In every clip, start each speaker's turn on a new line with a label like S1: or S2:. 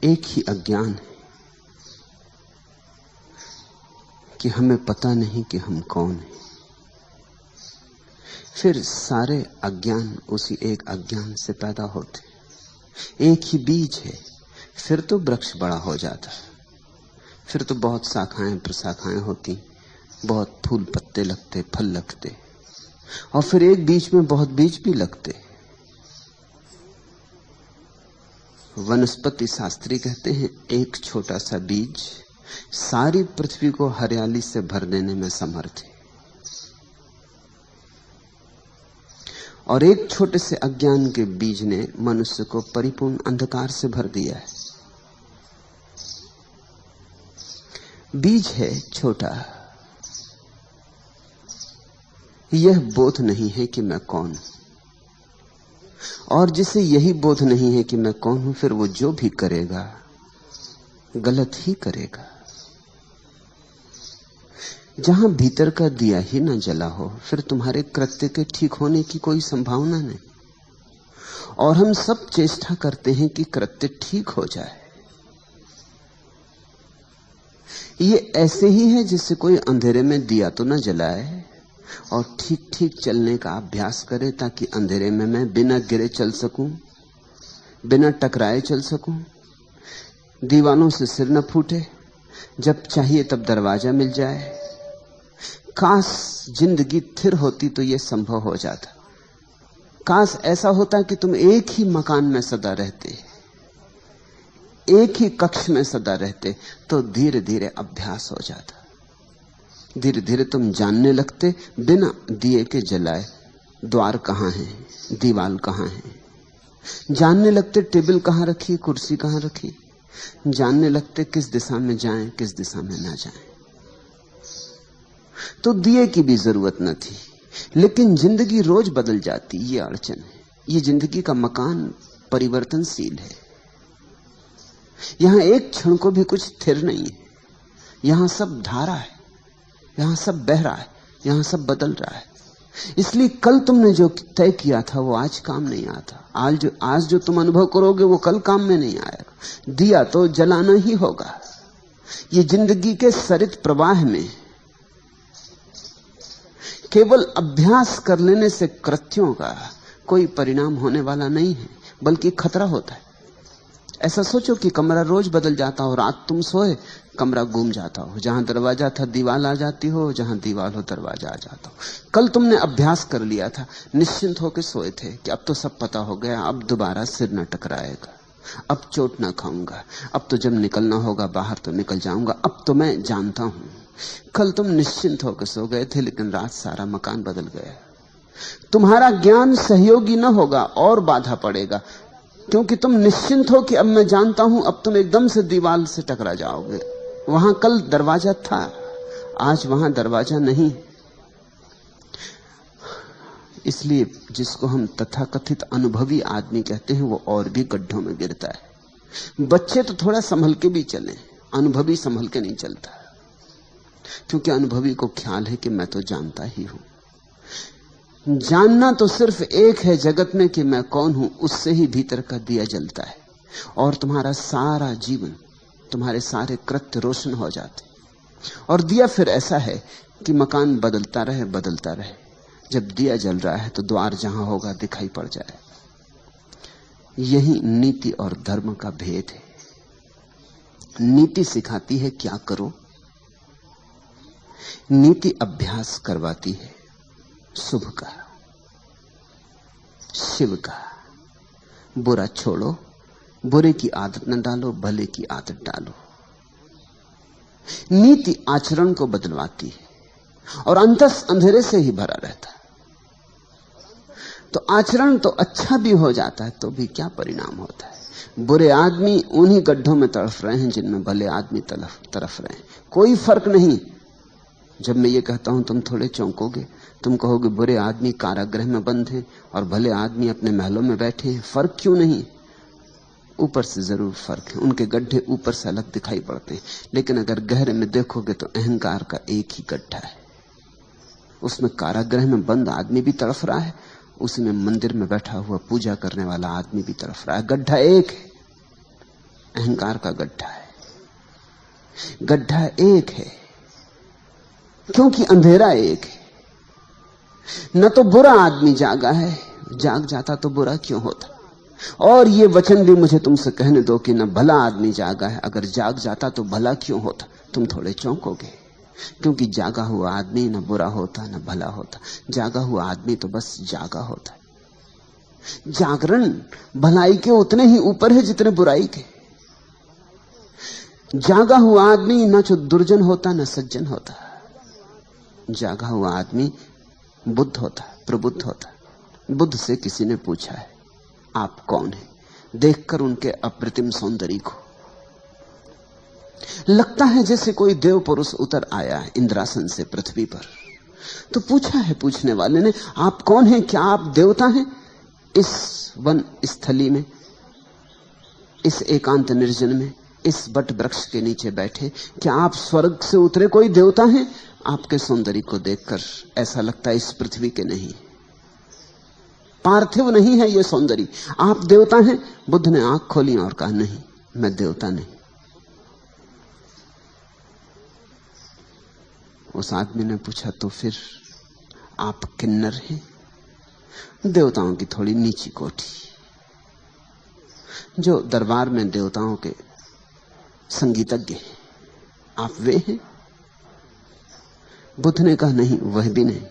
S1: एक ही अज्ञान है कि हमें पता नहीं कि हम कौन हैं। फिर सारे अज्ञान उसी एक अज्ञान से पैदा होते। एक ही बीज है, फिर तो वृक्ष बड़ा हो जाता है, फिर तो बहुत शाखाएं प्रशाखाएं होती, बहुत फूल पत्ते लगते, फल लगते, और फिर एक बीज में बहुत बीज भी लगते। वनस्पति शास्त्री कहते हैं एक छोटा सा बीज सारी पृथ्वी को हरियाली से भर देने में समर्थ है, और एक छोटे से अज्ञान के बीज ने मनुष्य को परिपूर्ण अंधकार से भर दिया है। बीज है छोटा, यह बोध नहीं है कि मैं कौन हूं, और जिसे यही बोध नहीं है कि मैं कौन हूं, फिर वो जो भी करेगा गलत ही करेगा। जहां भीतर का दिया ही न जला हो, फिर तुम्हारे कृत्य के ठीक होने की कोई संभावना नहीं। और हम सब चेष्टा करते हैं कि कृत्य ठीक हो जाए। ये ऐसे ही है जैसे कोई अंधेरे में दिया तो न जलाए और ठीक ठीक चलने का अभ्यास करे, ताकि अंधेरे में मैं बिना गिरे चल सकूं, बिना टकराए चल सकूं, दीवालों से सिर न फूटे, जब चाहिए तब दरवाजा मिल जाए। काश जिंदगी स्थिर होती तो यह संभव हो जाता। काश ऐसा होता कि तुम एक ही मकान में सदा रहते, एक ही कक्ष में सदा रहते, तो धीरे धीरे अभ्यास हो जाता। धीरे धीरे तुम जानने लगते बिना दिए के जलाए द्वार कहां है, दीवाल कहां है। जानने लगते टेबल कहां रखी, कुर्सी कहां रखी। जानने लगते किस दिशा में जाएं, किस दिशा में ना जाएं। तो दिए की भी जरूरत न थी। लेकिन जिंदगी रोज बदल जाती, ये अड़चन है। ये जिंदगी का मकान परिवर्तनशील है। यहां एक क्षण को भी कुछ स्थिर नहीं है। यहां सब धारा है, यहां सब बह रहा है, यहां सब बदल रहा है। इसलिए कल तुमने जो तय किया था वो आज काम नहीं आता। आज जो तुम अनुभव करोगे वो कल काम में नहीं आएगा। दिया तो जलाना ही होगा। ये जिंदगी के सरित प्रवाह में केवल अभ्यास कर लेने से कृत्यों का कोई परिणाम होने वाला नहीं है, बल्कि खतरा होता है। ऐसा सोचो कि कमरा रोज बदल जाता हो, रात तुम सोए कमरा घूम जाता हो, जहां दरवाजा था दीवार आ जाती हो, जहां दीवार हो दरवाजा आ जाता हो। कल तुमने अभ्यास कर लिया था, निश्चिंत होकर सोए थे कि अब तो सब पता हो गया, अब दोबारा सिर न टकराएगा, अब चोट ना खाऊंगा, अब तो जब निकलना होगा बाहर तो निकल जाऊंगा, अब तो मैं जानता हूं। कल तुम निश्चिंत होकर सो गए थे, लेकिन रात सारा मकान बदल गया। तुम्हारा ज्ञान सहयोगी न होगा और बाधा पड़ेगा, क्योंकि तुम निश्चिंत हो कि अब मैं जानता हूं। अब तुम एकदम से दीवार से टकरा जाओगे। वहां कल दरवाजा था, आज वहां दरवाजा नहीं। इसलिए जिसको हम तथाकथित अनुभवी आदमी कहते हैं वो और भी गड्ढों में गिरता है। बच्चे तो थोड़ा संभल के भी चले, अनुभवी संभल के नहीं चलता, क्योंकि अनुभवी को ख्याल है कि मैं तो जानता ही हूं। जानना तो सिर्फ एक है जगत में कि मैं कौन हूं, उससे ही भीतर का दिया जलता है और तुम्हारा सारा जीवन, तुम्हारे सारे कृत्य रोशन हो जाते। और दिया फिर ऐसा है कि मकान बदलता रहे बदलता रहे। जब दिया जल रहा है तो द्वार जहां होगा दिखाई पड़ जाए। यही नीति और धर्म का भेद है। नीति सिखाती है क्या करो, नीति अभ्यास करवाती है शुभ का, शिव का। बुरा छोड़ो, बुरे की आदत न डालो, भले की आदत डालो। नीति आचरण को बदलवाती है और अंतस अंधेरे से ही भरा रहता है। तो आचरण तो अच्छा भी हो जाता है तो भी क्या परिणाम होता है। बुरे आदमी उन्हीं गड्ढों में तड़फ रहे हैं जिनमें भले आदमी तरफ रहे हैं। कोई फर्क नहीं। जब मैं ये कहता हूं तुम थोड़े चौंकोगे, तुम कहोगे बुरे आदमी कारागृह में बंद हैं और भले आदमी अपने महलों में बैठे हैं। फर्क क्यों नहीं? ऊपर से जरूर फर्क है, उनके गड्ढे ऊपर से अलग दिखाई पड़ते हैं, लेकिन अगर गहरे में देखोगे तो अहंकार का एक ही गड्ढा है। उसमें कारागृह में बंद आदमी भी तड़फ रहा है, उसमें मंदिर में बैठा हुआ पूजा करने वाला आदमी भी तड़फ रहा है। गड्ढा एक है, अहंकार का गड्ढा है। गड्ढा एक है क्योंकि अंधेरा एक है। न तो बुरा आदमी जागा है, जाग जाता तो बुरा क्यों होता। और ये वचन भी मुझे तुमसे कहने दो कि न भला आदमी जागा है, अगर जाग जाता तो भला क्यों होता। तुम थोड़े चौंकोगे, क्योंकि जागा हुआ आदमी न बुरा होता न भला होता। जागा हुआ आदमी तो बस जागा होता है। जागरण भलाई के उतने ही ऊपर है जितने बुराई के। जागा हुआ आदमी न तो दुर्जन होता न सज्जन होता। जागा हुआ आदमी बुद्ध होता, प्रबुद्ध होता। बुद्ध से किसी ने पूछा है, आप कौन हैं? देखकर उनके अप्रतिम सौंदर्य को लगता है जैसे कोई देव पुरुष उतर आया है इंद्रासन से पृथ्वी पर। तो पूछा है पूछने वाले ने, आप कौन हैं? क्या आप देवता हैं? इस वन स्थली में, इस एकांत निर्जन में, इस बट वृक्ष के नीचे बैठे, क्या आप स्वर्ग से उतरे कोई देवता हैं? आपके सौंदर्य को देखकर ऐसा लगता है इस पृथ्वी के नहीं, पार्थिव नहीं है ये सौंदर्य। आप देवता हैं? बुद्ध ने आंख खोली और कहा, नहीं, मैं देवता नहीं। उस आदमी ने पूछा, तो फिर आप किन्नर हैं? देवताओं की थोड़ी नीची कोठी, जो दरबार में देवताओं के संगीतज्ञ हैं, आप वे हैं? बुद्ध ने कहा, नहीं, वह भी नहीं।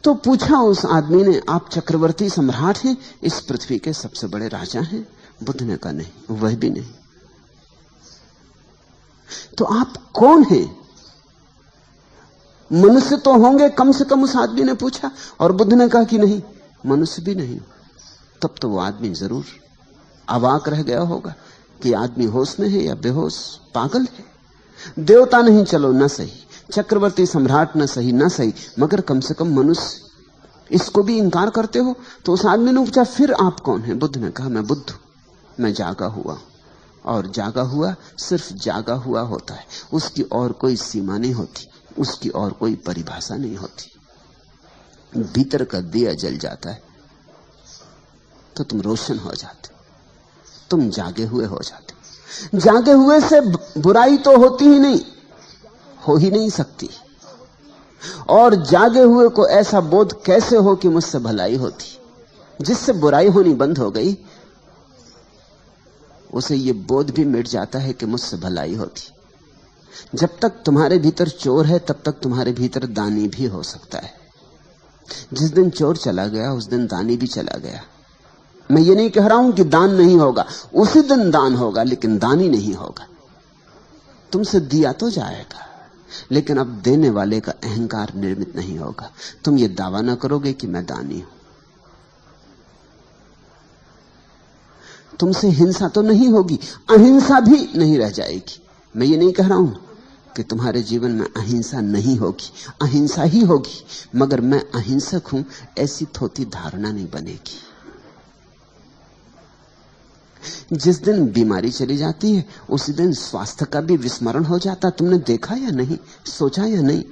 S1: तो पूछा उस आदमी ने, आप चक्रवर्ती सम्राट हैं, इस पृथ्वी के सबसे बड़े राजा हैं? बुद्ध ने कहा, नहीं, वह भी नहीं। तो आप कौन हैं? मनुष्य तो होंगे कम से कम, उस आदमी ने पूछा। और बुद्ध ने कहा कि नहीं, मनुष्य भी नहीं। तब तो वो आदमी जरूर अवाक रह गया होगा कि आदमी होश में है या बेहोश, पागल है। देवता नहीं, चलो न सही, चक्रवर्ती सम्राट न सही, न सही, मगर कम से कम मनुष्य, इसको भी इंकार करते हो? तो उस आदमी ने पूछा, फिर आप कौन हैं? बुद्ध ने कहा, मैं बुद्ध हूं, मैं जागा हुआ। और जागा हुआ सिर्फ जागा हुआ होता है, उसकी और कोई सीमा नहीं होती, उसकी और कोई परिभाषा नहीं होती। भीतर का दिया जल जाता है तो तुम रोशन हो जाते, तुम जागे हुए हो जाते। जागे हुए से बुराई तो होती ही नहीं, हो ही नहीं सकती। और जागे हुए को ऐसा बोध कैसे हो कि मुझसे भलाई होती? जिससे बुराई होनी बंद हो गई, उसे ये बोध भी मिट जाता है कि मुझसे भलाई होती। जब तक तुम्हारे भीतर चोर है, तब तक तुम्हारे भीतर दानी भी हो सकता है। जिस दिन चोर चला गया, उस दिन दानी भी चला गया। मैं ये नहीं कह रहा हूं कि दान नहीं होगा, उसी दिन दान होगा, लेकिन दानी नहीं होगा। तुमसे दिया तो जाएगा, लेकिन अब देने वाले का अहंकार निर्मित नहीं होगा। तुम ये दावा ना करोगे कि मैं दानी हूं। तुमसे हिंसा तो नहीं होगी, अहिंसा भी नहीं रह जाएगी। मैं ये नहीं कह रहा हूं कि तुम्हारे जीवन में अहिंसा नहीं होगी, अहिंसा ही होगी, मगर मैं अहिंसक हूं ऐसी थोथी धारणा नहीं बनेगी। जिस दिन बीमारी चली जाती है, उसी दिन स्वास्थ्य का भी विस्मरण हो जाता। तुमने देखा या नहीं, सोचा या नहीं?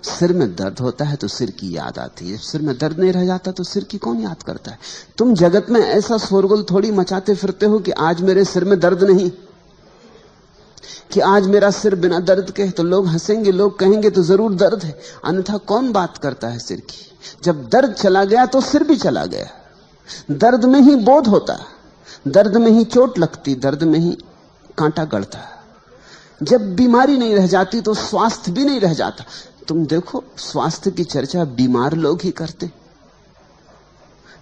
S1: सिर में दर्द होता है तो सिर की याद आती है, सिर में दर्द नहीं रह जाता तो सिर की कौन याद करता है? तुम जगत में ऐसा शोरगुल थोड़ी मचाते फिरते हो कि आज मेरे सिर में दर्द नहीं, कि आज मेरा सिर बिना दर्द के है। तो लोग हंसेंगे, लोग कहेंगे तो जरूर दर्द है, अन्यथा कौन बात करता है सिर की? जब दर्द चला गया तो सिर भी चला गया। दर्द में ही बोध होता, दर्द में ही चोट लगती, दर्द में ही कांटा गड़ता। जब बीमारी नहीं रह जाती तो स्वास्थ्य भी नहीं रह जाता। तुम देखो, स्वास्थ्य की चर्चा बीमार लोग ही करते।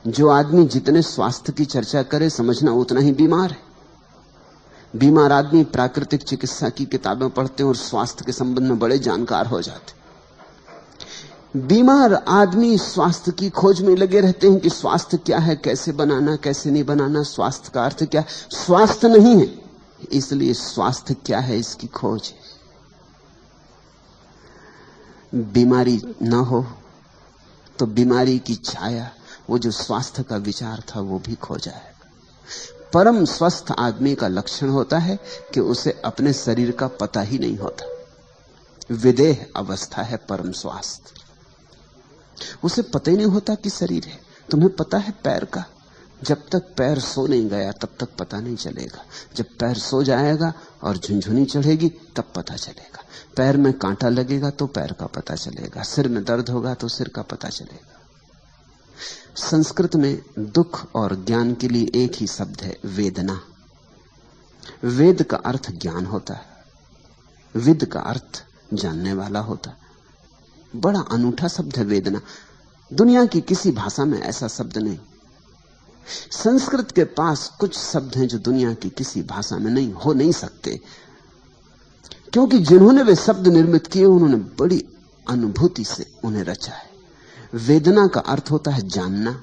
S1: जो आदमी जितने स्वास्थ्य की चर्चा करे, समझना उतना ही बीमार है। बीमार आदमी प्राकृतिक चिकित्सा की किताबें पढ़ते हैं और स्वास्थ्य के संबंध में बड़े जानकार हो जाते। बीमार आदमी स्वास्थ्य की खोज में लगे रहते हैं कि स्वास्थ्य क्या है, कैसे बनाना, कैसे नहीं बनाना, स्वास्थ्य का अर्थ क्या। स्वास्थ्य नहीं है, इसलिए स्वास्थ्य क्या है इसकी खोज है। बीमारी ना हो तो बीमारी की छाया, वो जो स्वास्थ्य का विचार था, वो भी खो जाएगा। परम स्वस्थ आदमी का लक्षण होता है कि उसे अपने शरीर का पता ही नहीं होता। विदेह अवस्था है परम स्वास्थ्य। उसे पता ही नहीं होता कि शरीर है। तुम्हें पता है पैर का, जब तक पैर सो नहीं गया तब तक पता नहीं चलेगा। जब पैर सो जाएगा और झुनझुनी चढ़ेगी तब पता चलेगा। पैर में कांटा लगेगा तो पैर का पता चलेगा, सिर में दर्द होगा तो सिर का पता चलेगा। संस्कृत में दुख और ज्ञान के लिए एक ही शब्द है, वेदना। वेद का अर्थ ज्ञान होता है, विद का अर्थ जानने वाला होता है। बड़ा अनूठा शब्द है वेदना। दुनिया की किसी भाषा में ऐसा शब्द नहीं। संस्कृत के पास कुछ शब्द हैं जो दुनिया की किसी भाषा में नहीं हो नहीं सकते, क्योंकि जिन्होंने वे शब्द निर्मित किए उन्होंने बड़ी अनुभूति से उन्हें रचा है। वेदना का अर्थ होता है जानना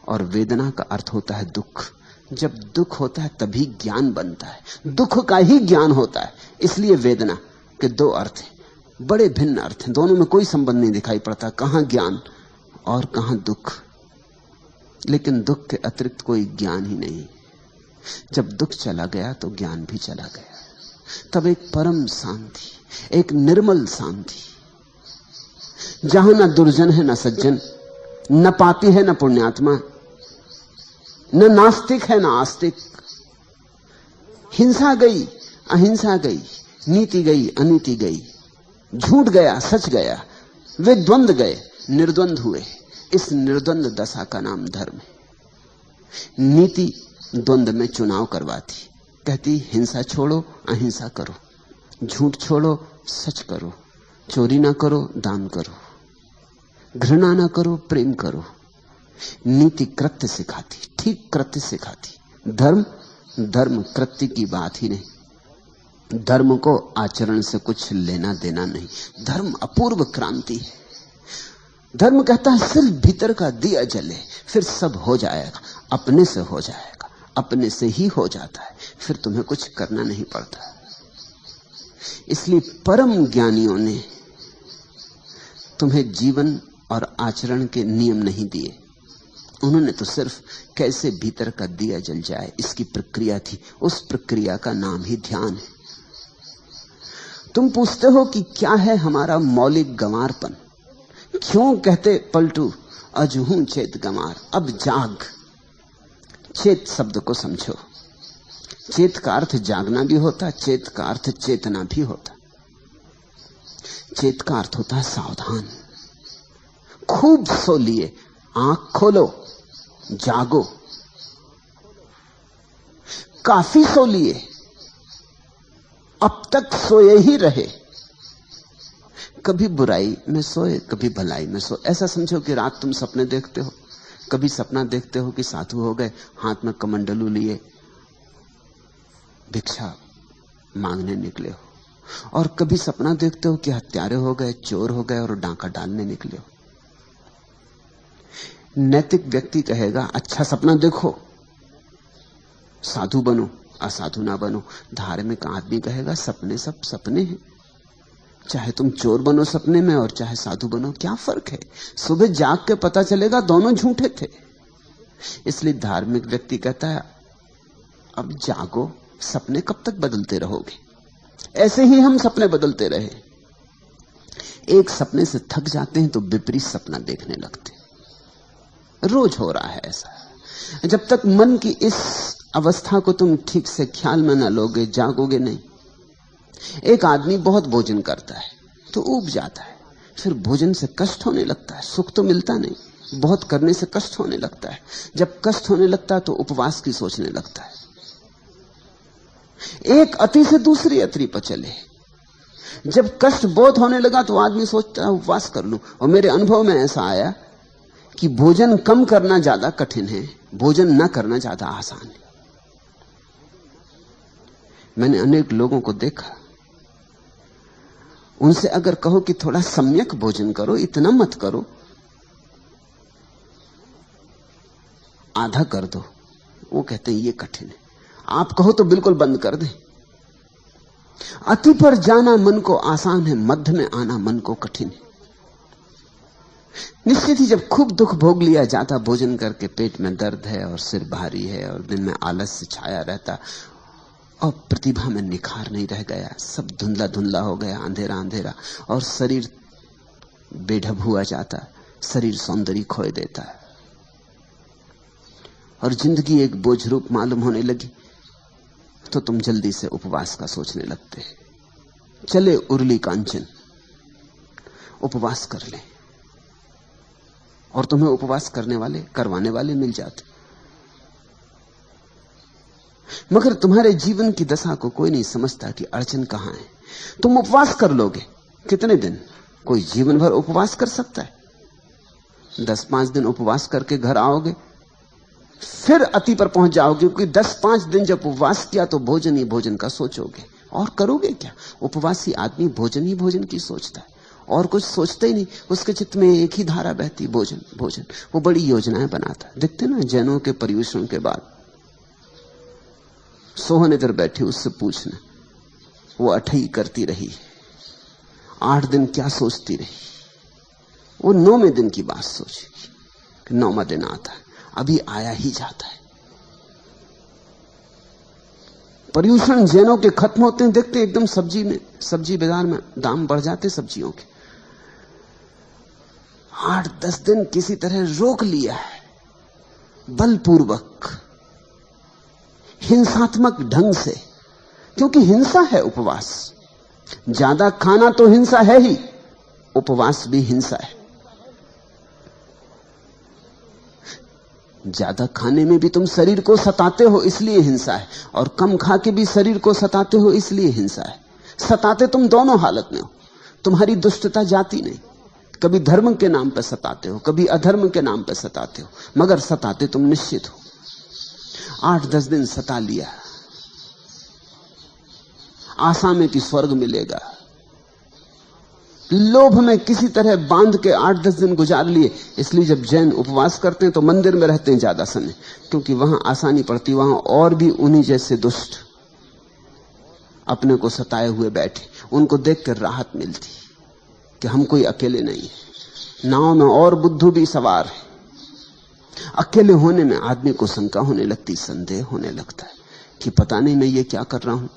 S1: और वेदना का अर्थ होता है दुख। जब दुख होता है तभी ज्ञान बनता है, दुख का ही ज्ञान होता है। इसलिए वेदना के दो अर्थ हैं, बड़े भिन्न अर्थ हैं, दोनों में कोई संबंध नहीं दिखाई पड़ता, कहां ज्ञान और कहां दुख। लेकिन दुख के अतिरिक्त कोई ज्ञान ही नहीं। जब दुख चला गया तो ज्ञान भी चला गया। तब एक परम शांति, एक निर्मल शांति, जहां न दुर्जन है न सज्जन, न पापी है न पुण्यात्मा, न नास्तिक है न आस्तिक। हिंसा गई, अहिंसा गई, नीति गई, अनीति गई, झूठ गया, सच गया, वे द्वंद्व गए, निर्द्वंद हुए। इस निर्द्वंद दशा का नाम धर्म है। नीति द्वंद्व में चुनाव करवाती, कहती हिंसा छोड़ो, अहिंसा करो, झूठ छोड़ो, सच करो, चोरी ना करो, दान करो, घृणा ना करो, प्रेम करो। नीति कृत्य सिखाती, ठीक कृत्य सिखाती। धर्म कृत्य की बात ही नहीं। धर्म को आचरण से कुछ लेना देना नहीं। धर्म अपूर्व क्रांति है। धर्म कहता है सिर्फ भीतर का दिया जले, फिर सब हो जाएगा, अपने से हो जाएगा, अपने से ही हो जाता है, फिर तुम्हें कुछ करना नहीं पड़ता। इसलिए परम ज्ञानियों ने तुम्हें जीवन और आचरण के नियम नहीं दिए, उन्होंने तो सिर्फ कैसे भीतर का दिया जल जाए इसकी प्रक्रिया थी। उस प्रक्रिया का नाम ही ध्यान है। तुम पूछते हो कि क्या है हमारा मौलिक गंवारपन, क्यों कहते पलटू अजहू चेत गंवार। अब जाग। चेत शब्द को समझो। चेत का अर्थ जागना भी होता, चेत का अर्थ चेतना भी होता। चेत का अर्थ होता है सावधान। खूब सो लिए, आंख खोलो, जागो। काफी सो लिए, अब तक सोए ही रहे। कभी बुराई में सोए, कभी भलाई में सोए। ऐसा समझो कि रात तुम सपने देखते हो। कभी सपना देखते हो कि साधु हो गए, हाथ में कमंडलू लिए भिक्षा मांगने निकले हो, और कभी सपना देखते हो कि हत्यारे हो गए, चोर हो गए और डांका डालने निकले हो। नैतिक व्यक्ति कहेगा अच्छा सपना देखो, साधु बनो, असाधु ना बनो। धार्मिक आदमी कहेगा सपने सब सपने हैं, चाहे तुम चोर बनो सपने में और चाहे साधु बनो, क्या फर्क है? सुबह जाग के पता चलेगा दोनों झूठे थे। इसलिए धार्मिक व्यक्ति कहता है अब जागो, सपने कब तक बदलते रहोगे? ऐसे ही हम सपने बदलते रहे। एक सपने से थक जाते हैं तो विपरीत सपना देखने लगते। रोज हो रहा है ऐसा। जब तक मन की इस अवस्था को तुम ठीक से ख्याल में ना लोगे, जागोगे नहीं। एक आदमी बहुत भोजन करता है तो ऊब जाता है, फिर भोजन से कष्ट होने लगता है, सुख तो मिलता नहीं, बहुत करने से कष्ट होने लगता है। जब कष्ट होने लगता है तो उपवास की सोचने लगता है। एक अति से दूसरी अति पर चले। जब कष्ट बहुत होने लगा तो आदमी सोचता है उपवास कर लूं। और मेरे अनुभव में ऐसा आया कि भोजन कम करना ज्यादा कठिन है, भोजन न करना ज्यादा आसान है। मैंने अनेक लोगों को देखा, उनसे अगर कहो कि थोड़ा सम्यक भोजन करो, इतना मत करो, आधा कर दो, वो कहते हैं ये कठिन है। आप कहो तो बिल्कुल बंद कर दें। अति पर जाना मन को आसान है, मध्य में आना मन को कठिन है। निश्चित ही जब खूब दुख भोग लिया जाता भोजन करके, पेट में दर्द है और सिर भारी है और दिन में आलस्य छाया रहता और प्रतिभा में निखार नहीं रह गया, सब धुंधला धुंधला हो गया, अंधेरा अंधेरा, और शरीर बेढब हुआ जाता, शरीर सौंदर्य खोए देता है। और जिंदगी एक बोझ रूप मालूम होने लगी तो तुम जल्दी से उपवास का सोचने लगते। चले उर्ली कांचन, उपवास कर ले, और तुम्हें उपवास करने वाले, करवाने वाले मिल जाते। मगर तुम्हारे जीवन की दशा को कोई नहीं समझता कि अड़चन कहां है। तुम उपवास कर लोगे कितने दिन? कोई जीवन भर उपवास कर सकता है? 10-5 दिन उपवास करके घर आओगे, फिर अति पर पहुंच जाओगे, क्योंकि 10-5 दिन जब उपवास किया तो भोजन ही भोजन का सोचोगे, और करोगे क्या? उपवासी आदमी भोजन ही भोजन की सोचता है, और कुछ सोचता ही नहीं। उसके चित्त में एक ही धारा बहती, भोजन भोजन। वो बड़ी योजनाएं बनाता है। देखते ना, जैनों के पर्यूषण के बाद सोहन इधर बैठी, उससे पूछना, वो अठई करती रही 8 दिन, क्या सोचती रही? वो 9वें दिन की बात सोचेगी कि 9वां दिन आता है, अभी आया ही जाता है। पर्यूषण जैनों के खत्म होते हैं, देखते एकदम सब्जी बाजार में दाम बढ़ जाते सब्जियों के। 8-10 दिन किसी तरह रोक लिया है, बलपूर्वक, हिंसात्मक ढंग से, क्योंकि हिंसा है उपवास। ज्यादा खाना तो हिंसा है ही, उपवास भी हिंसा है। ज्यादा खाने में भी तुम शरीर को सताते हो, इसलिए हिंसा है, और कम खा के भी शरीर को सताते हो, इसलिए हिंसा है। सताते तुम दोनों हालत में हो। तुम्हारी दुष्टता जाती नहीं। कभी धर्म के नाम पर सताते हो, कभी अधर्म के नाम पर सताते हो, मगर सताते तुम निश्चित हो। 8-10 दिन सता लिया, आशा में कि स्वर्ग मिलेगा, लोभ में किसी तरह बांध के 8-10 दिन गुजार लिए। इसलिए जब जैन उपवास करते हैं तो मंदिर में रहते हैं ज्यादा समय, क्योंकि वहां आसानी पड़ती। वहां और भी उन्हीं जैसे दुष्ट अपने को सताए हुए बैठे, उनको देखकर राहत मिलती कि हम कोई अकेले नहीं है, नाव में और बुद्धू भी सवार है। अकेले होने में आदमी को शंका होने लगती, संदेह होने लगता है कि पता नहीं मैं ये क्या कर रहा हूं।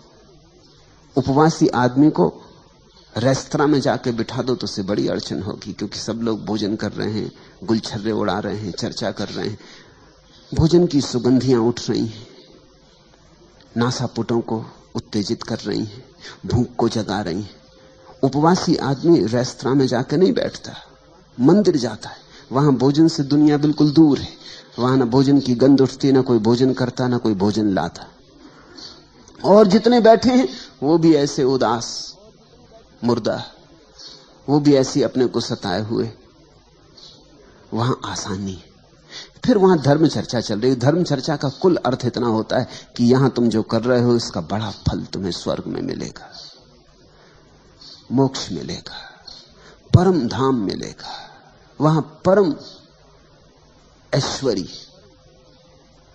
S1: उपवासी आदमी को रेस्तरां में जाके बिठा दो तो उससे बड़ी अड़चन होगी, क्योंकि सब लोग भोजन कर रहे हैं, गुलछर्रे उड़ा रहे हैं, चर्चा कर रहे हैं, भोजन की सुगंधियां उठ रही हैं, नासापुटों को उत्तेजित कर रही हैं, भूख को जगा रही हैं। उपवासी आदमी रेस्तरां में जाके नहीं बैठता, मंदिर जाता है। वहां भोजन से दुनिया बिल्कुल दूर है। वहां ना भोजन की गंध उठती, ना कोई भोजन करता, ना कोई भोजन लाता। और जितने बैठे हैं वो भी ऐसे उदास, मुर्दा, वो भी ऐसी अपने को सताए हुए। वहां आसानी है। फिर वहां धर्म चर्चा चल रही है। धर्म चर्चा का कुल अर्थ इतना होता है कि यहां तुम जो कर रहे हो इसका बड़ा फल तुम्हें स्वर्ग में मिलेगा, मोक्ष मिलेगा, परम धाम मिलेगा, वहां परम ऐश्वर्य,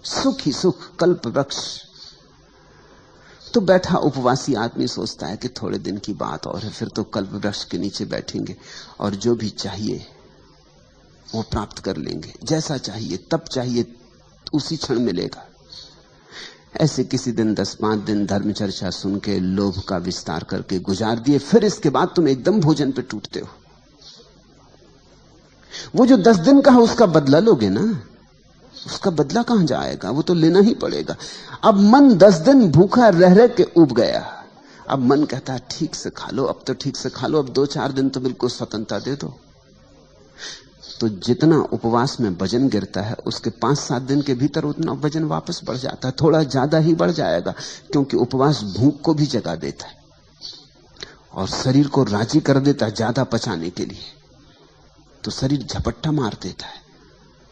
S1: सुख ही सुख, कल्प वृक्ष। तो बैठा उपवासी आदमी सोचता है कि थोड़े दिन की बात और है, फिर तो कल्प वृक्ष के नीचे बैठेंगे और जो भी चाहिए वो प्राप्त कर लेंगे। जैसा चाहिए, तब चाहिए, उसी क्षण मिलेगा। ऐसे किसी दिन 10-5 दिन धर्म चर्चा सुन के लोभ का विस्तार करके गुजार दिए, फिर इसके बाद तुम एकदम भोजन पे टूटते हो। वो जो 10 दिन का है उसका बदला लोगे ना, उसका बदला कहां जाएगा? वो तो लेना ही पड़ेगा। अब मन 10 दिन भूखा रह रह के उब गया। अब मन कहता है ठीक से खा लो, अब तो ठीक से खा लो, अब 2-4 दिन तो बिल्कुल स्वतंत्रता दे दो। तो जितना उपवास में वजन गिरता है उसके 5-7 दिन के भीतर उतना वजन वापस बढ़ जाता है, थोड़ा ज्यादा ही बढ़ जाएगा, क्योंकि उपवास भूख को भी जगा देता है और शरीर को राजी कर देता है ज्यादा पचाने के लिए। तो शरीर झपट्टा मार देता है,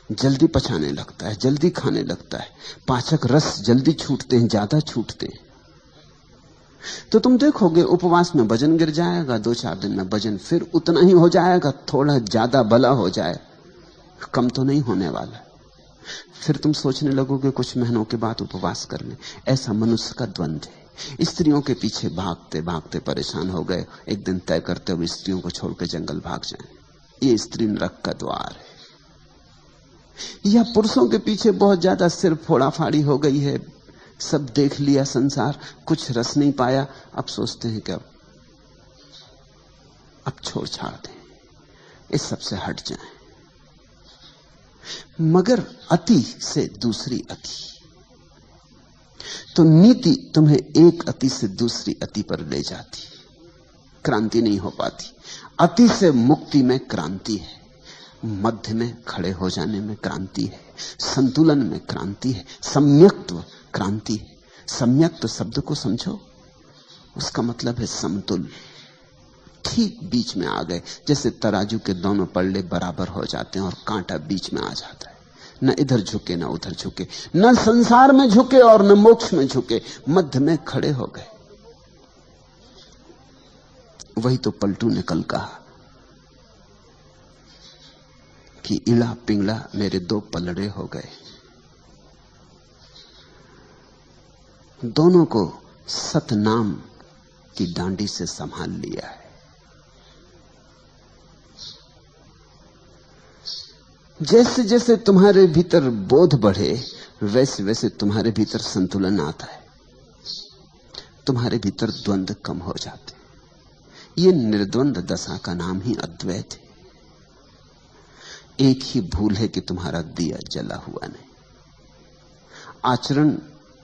S1: जल्दी पचाने लगता है, जल्दी खाने लगता है, पाचक रस जल्दी छूटते हैं, ज्यादा छूटते हैं। तो तुम देखोगे उपवास में वजन गिर जाएगा, 2-4 दिन में वजन फिर उतना ही हो जाएगा, थोड़ा ज्यादा भला हो जाए, कम तो नहीं होने वाला। फिर तुम सोचने लगोगे कुछ महीनों के बाद उपवास कर लें। ऐसा मनुष्य का द्वंद्व है। स्त्रियों के पीछे भागते भागते परेशान हो गए, एक दिन तय करते हुए स्त्रियों को छोड़ के जंगल भाग जाएं। ये स्त्री नरक का द्वार है। या पुरुषों के पीछे बहुत ज्यादा सिर फोड़ाफाड़ी हो गई है, सब देख लिया संसार, कुछ रस नहीं पाया, अब सोचते हैं कि अब छोड़ छाड़ दें, इस सब से हट जाएं। मगर अति से दूसरी अति। तो नीति तुम्हें एक अति से दूसरी अति पर ले जाती, क्रांति नहीं हो पाती। अति से मुक्ति में क्रांति है, मध्य में खड़े हो जाने में क्रांति है, संतुलन में क्रांति है, सम्यक्त्व क्रांति है। सम्यक्त्व शब्द को समझो, उसका मतलब है समतुल। ठीक बीच में आ गए, जैसे तराजू के दोनों पल्ले बराबर हो जाते हैं और कांटा बीच में आ जाता है, न इधर झुके न उधर झुके, न संसार में झुके और न मोक्ष में झुके, मध्य में खड़े हो गए। वही तो पलटू ने कल कहा कि इड़ा पिंगला मेरे दो पलड़े हो गए। दोनों को सतनाम की डांडी से संभाल लिया है। जैसे जैसे तुम्हारे भीतर बोध बढ़े, वैसे वैसे तुम्हारे भीतर संतुलन आता है, तुम्हारे भीतर द्वंद्व कम हो जाते। ये निर्द्वंद दशा का नाम ही अद्वैत है। एक ही भूल है कि तुम्हारा दिया जला हुआ नहीं। आचरण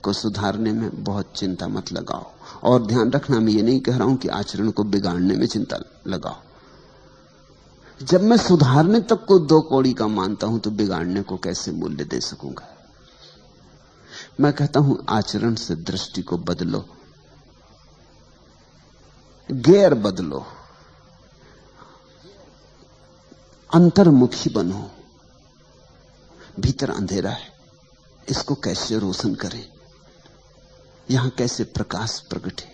S1: को सुधारने में बहुत चिंता मत लगाओ, और ध्यान रखना, मैं ये नहीं कह रहा हूं कि आचरण को बिगाड़ने में चिंता लगाओ। जब मैं सुधारने तक को दो कौड़ी का मानता हूं तो बिगाड़ने को कैसे मूल्य दे सकूंगा। मैं कहता हूं आचरण से दृष्टि को बदलो, गैर बदलो, अंतर्मुखी बनो। भीतर अंधेरा है, इसको कैसे रोशन करें, यहां कैसे प्रकाश प्रकटे,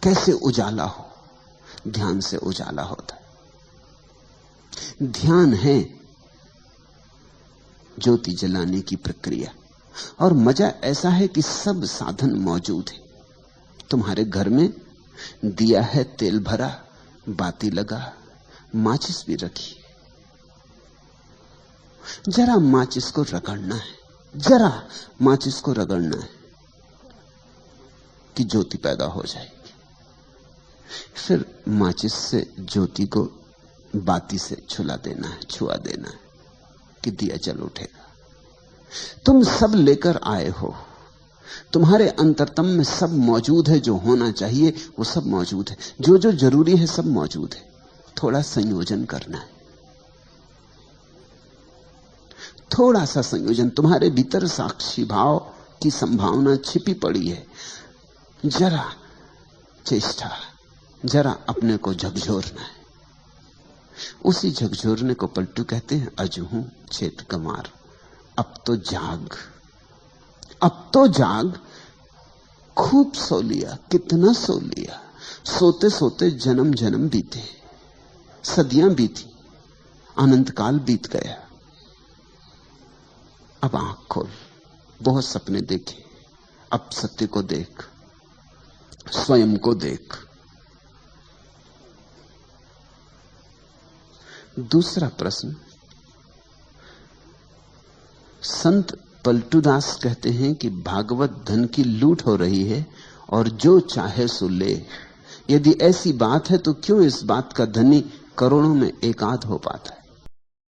S1: कैसे उजाला हो। ध्यान से उजाला होता है। ध्यान है ज्योति जलाने की प्रक्रिया, और मजा ऐसा है कि सब साधन मौजूद है। तुम्हारे घर में दिया है, तेल भरा, बाती लगा, माचिस भी रखी। जरा माचिस को रगड़ना है, जरा माचिस को रगड़ना है कि ज्योति पैदा हो जाएगी। फिर माचिस से ज्योति को बाती से छुआ देना है कि दिया जल उठेगा। तुम सब लेकर आए हो, तुम्हारे अंतरतम में सब मौजूद है। जो होना चाहिए वो सब मौजूद है, जो जो जरूरी है सब मौजूद है। थोड़ा संयोजन करना है, थोड़ा सा संयोजन। तुम्हारे भीतर साक्षी भाव की संभावना छिपी पड़ी है। जरा चेष्टा, जरा अपने को झकझोरना है। उसी झकझोरने को पलटू कहते हैं अजहू चेत कमार। अब तो जाग, अब तो जाग। खूब सो लिया, कितना सो लिया। सोते सोते जन्म जन्म बीते, सदियां बीती, अनंत काल बीत गया। अब आंख खोल, बहुत सपने देखे, अब सत्य को देख, स्वयं को देख। दूसरा प्रश्न, संत पलटूदास कहते हैं कि भागवत धन की लूट हो रही है और जो चाहे सो ले। यदि ऐसी बात है तो क्यों इस बात का धनी करोड़ों में एकाध हो पाता है?